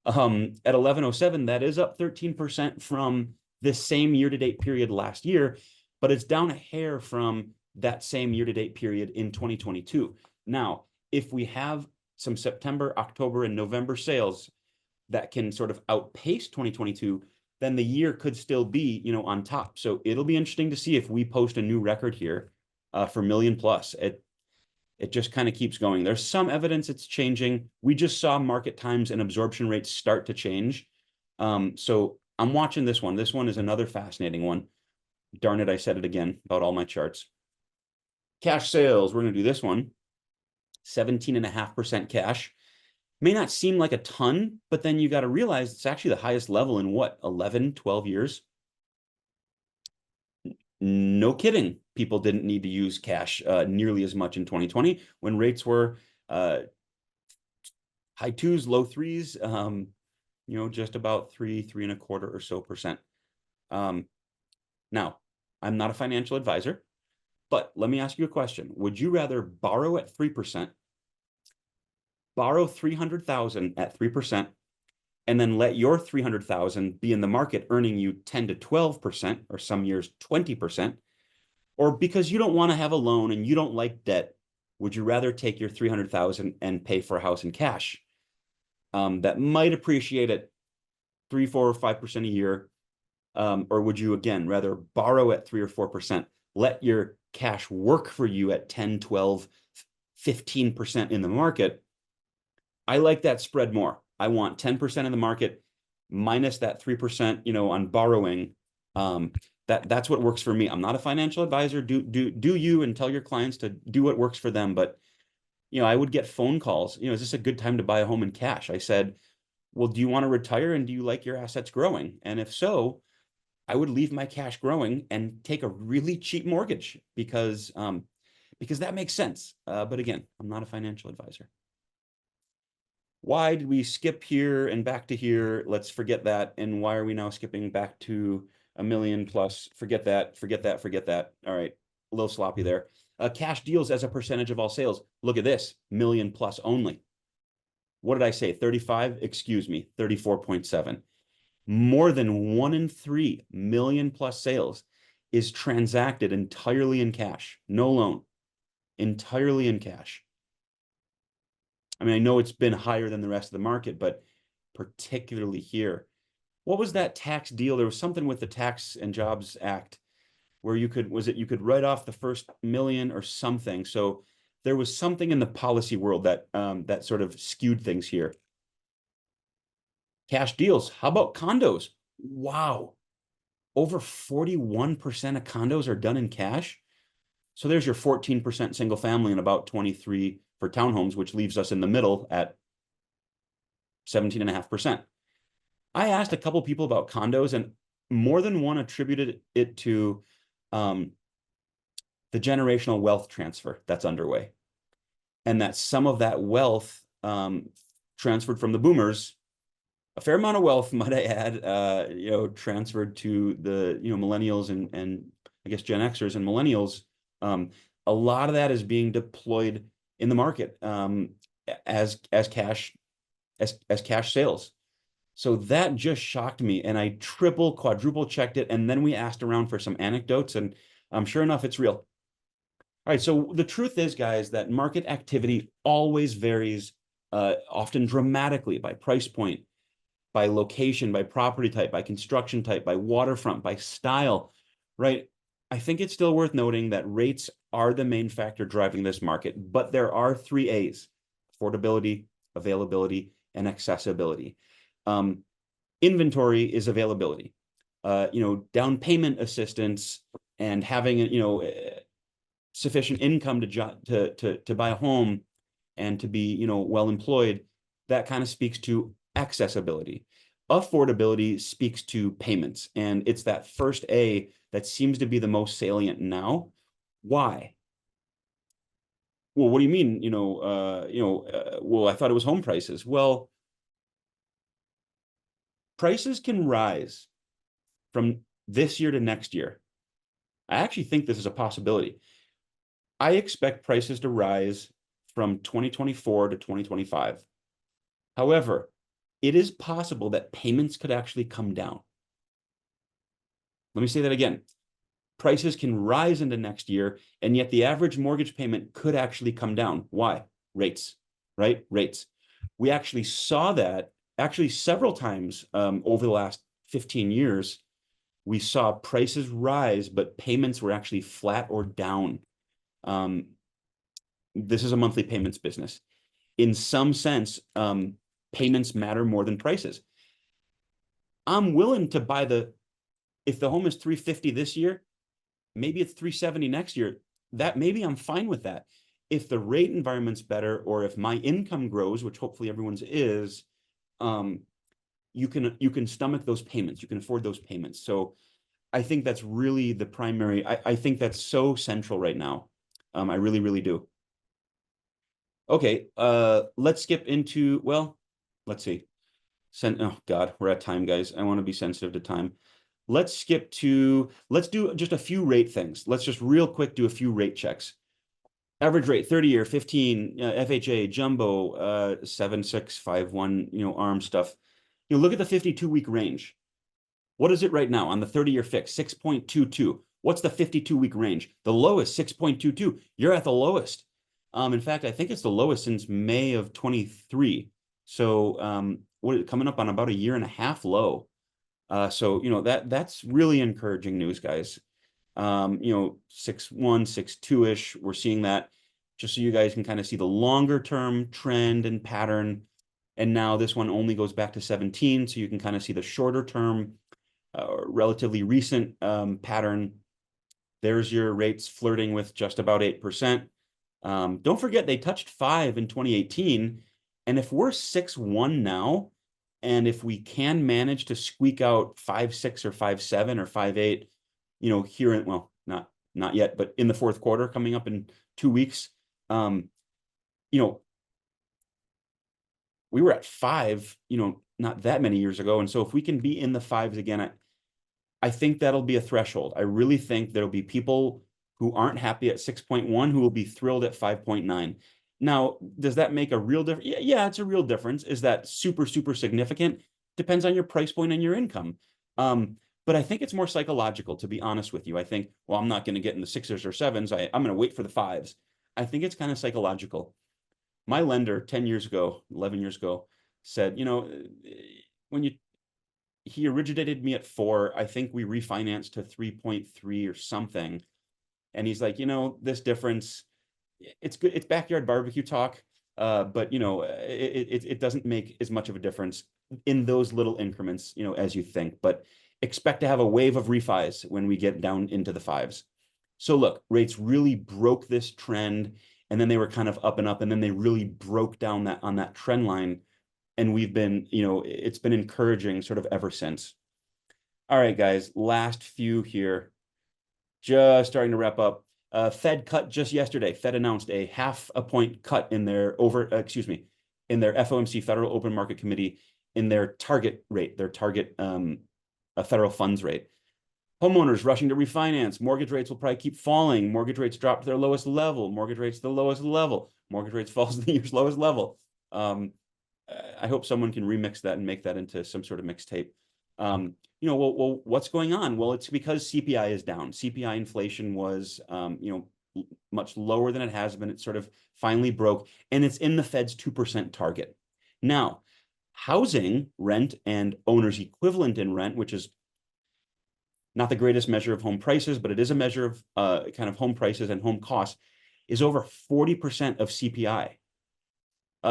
At 1107, that is up 13% from this same year-to-date period last year, but it's down a hair from that same year-to-date period in 2022. Now, if we have some September, October, and November sales that can sort of outpace 2022, then the year could still be, on top. So it'll be interesting to see if we post a new record here for million plus. It just kind of keeps going. There's some evidence it's changing. We just saw market times and absorption rates start to change. So I'm watching this one. This one is another fascinating one. Darn it, I said it again about all my charts. Cash sales, we're going to do this one. 17.5% cash. May not seem like a ton, but then you got to realize it's actually the highest level in what, 11, 12 years? No kidding. People didn't need to use cash nearly as much in 2020 when rates were high 2s, low 3s, just about 3.25 or so percent. Now, I'm not a financial advisor, but let me ask you a question. Would you rather borrow at 3%, borrow 300,000 at 3%, and then let your 300,000 be in the market earning you 10 to 12%, or some years 20%, or because you don't want to have a loan and you don't like debt, would you rather take your 300,000 and pay for a house in cash that might appreciate at 3, 4, or 5% a year? Or would you, again, rather borrow at 3 or 4%, let your cash work for you at 10, 12, 15% in the market? I like that spread more. I want 10% of the market minus that 3%, on borrowing. That's what works for me. I'm not a financial advisor. Do you, and tell your clients to do what works for them. But, I would get phone calls. Is this a good time to buy a home in cash? I said, well, do you want to retire and do you like your assets growing? And if so, I would leave my cash growing and take a really cheap mortgage because that makes sense. But again, I'm not a financial advisor. Why did we skip here and back to here? Let's forget that. And why are we now skipping back to a million plus? Forget that, forget that, forget that. All right, a little sloppy there. Cash deals as a percentage of all sales. Look at this, million plus only. What did I say? 35? Excuse me, 34.7. More than 1 in 3 million plus sales is transacted entirely in cash, no loan, entirely in cash. I mean, I know it's been higher than the rest of the market, but particularly here. What was that tax deal? There was something with the Tax and Jobs Act where you could, was it you could write off the first million or something? So there was something in the policy world that that sort of skewed things here. Cash deals. How about condos? Wow. Over 41% of condos are done in cash. So there's your 14% single family and about 23 for townhomes, which leaves us in the middle at 17.5%. I asked a couple people about condos, and more than one attributed it to the generational wealth transfer that's underway, and that some of that wealth transferred from the boomers, a fair amount of wealth, might I add, transferred to the millennials and I guess Gen Xers and millennials. A lot of that is being deployed in the market as cash sales. So that just shocked me, and I quadruple checked it, and then we asked around for some anecdotes, and sure enough, it's real. All right, so the truth is, guys, that market activity always varies, often dramatically by price point, by location, by property type, by construction type, by waterfront, by style, right? I think it's still worth noting that rates are the main factor driving this market, but there are 3 A's: affordability, availability, and accessibility. Inventory is availability. Down payment assistance and having sufficient income to buy a home and to be well employed, that kind of speaks to accessibility. Affordability speaks to payments, and it's that first A that seems to be the most salient now. Why? Well, what do you mean? Well, I thought it was home prices. Well, prices can rise from this year to next year. I actually think this is a possibility. I expect prices to rise from 2024 to 2025. However, it is possible that payments could actually come down. Let me say that again. Prices can rise into next year, and yet the average mortgage payment could actually come down. Why? Rates, right? Rates. We actually saw that several times over the last 15 years. We saw prices rise, but payments were actually flat or down. This is a monthly payments business. In some sense, payments matter more than prices. I'm willing to buy if the home is $350 this year, maybe it's $370 next year. That maybe I'm fine with that. If the rate environment's better, or if my income grows, which hopefully everyone's is, you can stomach those payments. You can afford those payments. So I think that's really the primary. I think that's so central right now. I really, really do. Okay, let's skip into, well, let's see. Oh God, we're at time, guys. I want to be sensitive to time. Let's do just a few rate things. Let's just real quick do a few rate checks. Average rate, 30-year, 15, FHA, jumbo, 7.651, ARM stuff. Look at the 52-week range. What is it right now on the 30-year fix? 6.22. What's the 52-week range? The lowest, 6.22. You're at the lowest. In fact, I think it's the lowest since May of 23. So what is it, coming up on about a year and a half low. So that's really encouraging news, guys. 6.1, 6.2-ish. We're seeing that, just so you guys can kind of see the longer term trend and pattern. And now this one only goes back to 17, so you can kind of see the shorter term, relatively recent pattern. There's your rates flirting with just about 8%. Don't forget they touched 5 in 2018, and if we're 6.1 now, And if we can manage to squeak out 5.6 or 5.7 or 5.8, here in, well, not yet, but in the fourth quarter coming up in 2 weeks, you know, we were at 5, not that many years ago. And so if we can be in the 5s again, I think that'll be a threshold. I really think there'll be people who aren't happy at 6.1 who will be thrilled at 5.9. Now, does that make a real difference? Yeah, it's a real difference. Is that super, super significant? Depends on your price point and your income. But I think it's more psychological, to be honest with you. I think, well, I'm not going to get in the 6s or 7s. I'm going to wait for the 5s. I think it's kind of psychological. My lender 10 years ago, 11 years ago, said, when he originated me at 4, I think we refinanced to 3.3 or something. And he's like, this difference, it's good. It's backyard barbecue talk. But it doesn't make as much of a difference in those little increments, as you think, but expect to have a wave of refis when we get down into the 5s. So look, rates really broke this trend, and then they were kind of up and up, and then they really broke down on that trend line. And we've been, it's been encouraging sort of ever since. All right, guys, last few here, just starting to wrap up. Fed cut just yesterday. Fed announced a 0.5 point cut in their in their FOMC Federal Open Market Committee in their target rate, their target federal funds rate. Homeowners rushing to refinance. Mortgage rates will probably keep falling. Mortgage rates drop to their lowest level. Mortgage rates to the lowest level. Mortgage rates falls to the year's lowest level. I hope someone can remix that and make that into some sort of mixtape. Well, what's going on? Well, it's because CPI is down. CPI inflation was, much lower than it has been. It sort of finally broke, and it's in the Fed's 2% target. Now, housing rent and owner's equivalent in rent, which is not the greatest measure of home prices, but it is a measure of kind of home prices and home costs, is over 40% of CPI.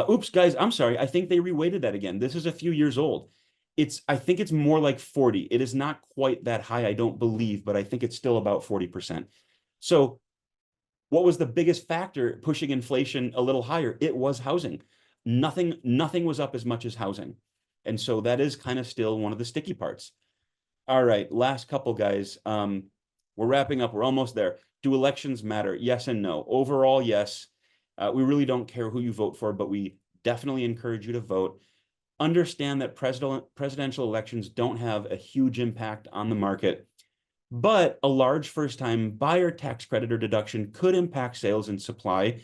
Oops, guys, I'm sorry. I think they reweighted that again. This is a few years old. I think it's more like 40. It is not quite that high, I don't believe, but I think it's still about 40%. So what was the biggest factor pushing inflation a little higher? It was housing. Nothing was up as much as housing. And so that is kind of still one of the sticky parts. All right, last couple, guys. We're wrapping up. We're almost there. Do elections matter? Yes and no. Overall, yes. We really don't care who you vote for, but we definitely encourage you to vote. Understand that presidential elections don't have a huge impact on the market, but a large first-time buyer tax credit or deduction could impact sales and supply,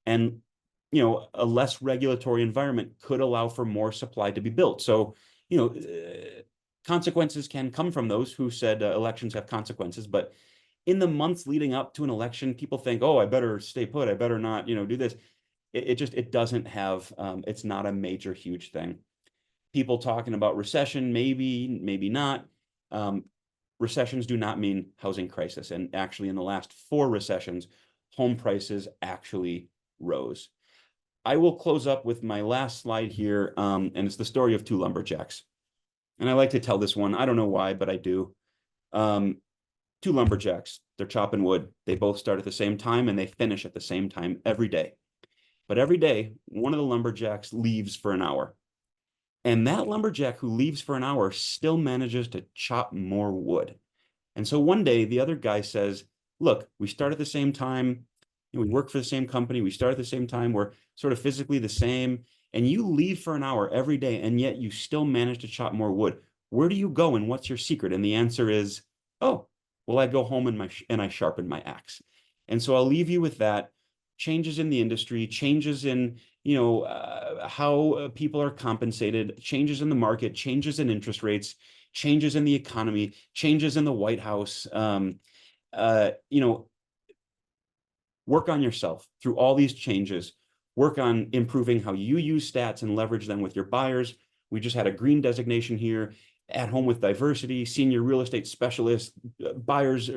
and a less regulatory environment could allow for more supply to be built. So, consequences can come from those who said elections have consequences, but in the months leading up to an election, people think, oh, I better stay put. I better not, do this. It doesn't have, it's not a major, huge thing. People talking about recession, maybe not. Recessions do not mean housing crisis. And actually, in the last 4 recessions, home prices actually rose. I will close up with my last slide here, and it's the story of 2 lumberjacks. And I like to tell this one. I don't know why, but I do. 2 lumberjacks, they're chopping wood. They both start at the same time and they finish at the same time every day. But every day, one of the lumberjacks leaves for an hour. And that lumberjack who leaves for an hour still manages to chop more wood. And so one day, the other guy says, look, we start at the same time. We work for the same company. We start at the same time. We're sort of physically the same. And you leave for an hour every day, and yet you still manage to chop more wood. Where do you go, and what's your secret? And the answer is, oh, well, I go home and I sharpen my axe. And so I'll leave you with that. Changes in the industry, changes in how people are compensated, changes in the market, changes in interest rates, changes in the economy, changes in the White House. Work on yourself through all these changes. Work on improving how you use stats and leverage them with your buyers. We just had a green designation here. At home with diversity, senior real estate specialist, buyers,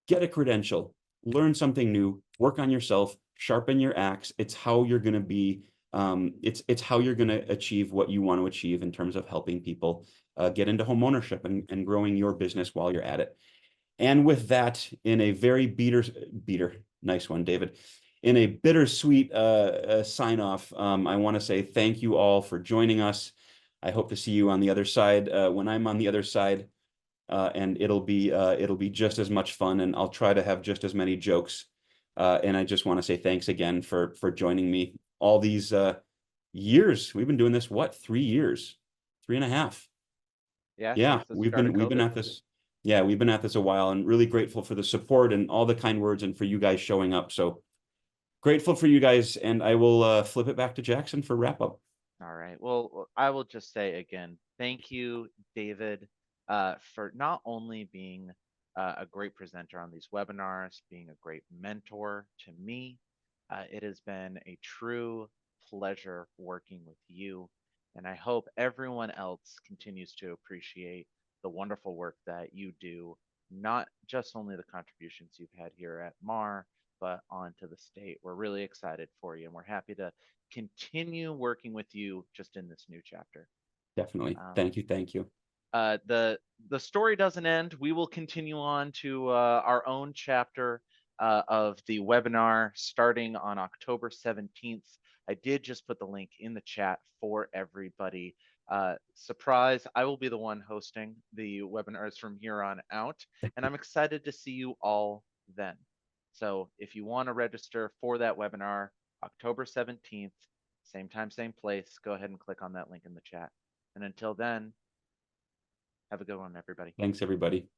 get a credential, learn something new, work on yourself, sharpen your axe. It's how you're going to be, it's how you're going to achieve what you want to achieve in terms of helping people get into home ownership and growing your business while you're at it. And with that, in a very nice one, David, in a bittersweet sign off, I want to say thank you all for joining us. I hope to see you on the other side when I'm on the other side, and it'll be just as much fun, and I'll try to have just as many jokes. And I just want to say thanks again for joining me all these years. We've been doing this, what, 3 years, 3.5. Yeah, Yeah, since the start of we've been COVID. at this. Yeah, we've been at this a while, and really grateful for the support and all the kind words, and for you guys showing up. So grateful for you guys, and I will flip it back to Jackson for wrap up. All right. Well, I will just say again, thank you, David, for not only being a great presenter on these webinars, being a great mentor to me. It has been a true pleasure working with you. And I hope everyone else continues to appreciate the wonderful work that you do, not just only the contributions you've had here at MAR, but onto the state. We're really excited for you, and we're happy to continue working with you just in this new chapter. Definitely. Um, Thank you. Thank you. the story doesn't end. We will continue on to our own chapter of the webinar starting on October 17th. I did just put the link in the chat for everybody. Surprise, I will be the one hosting the webinars from here on out, and I'm excited to see you all then. So if you want to register for that webinar, October 17th, same time, same place, go ahead and click on that link in the chat. And until then, have a good one, everybody. Thanks, everybody.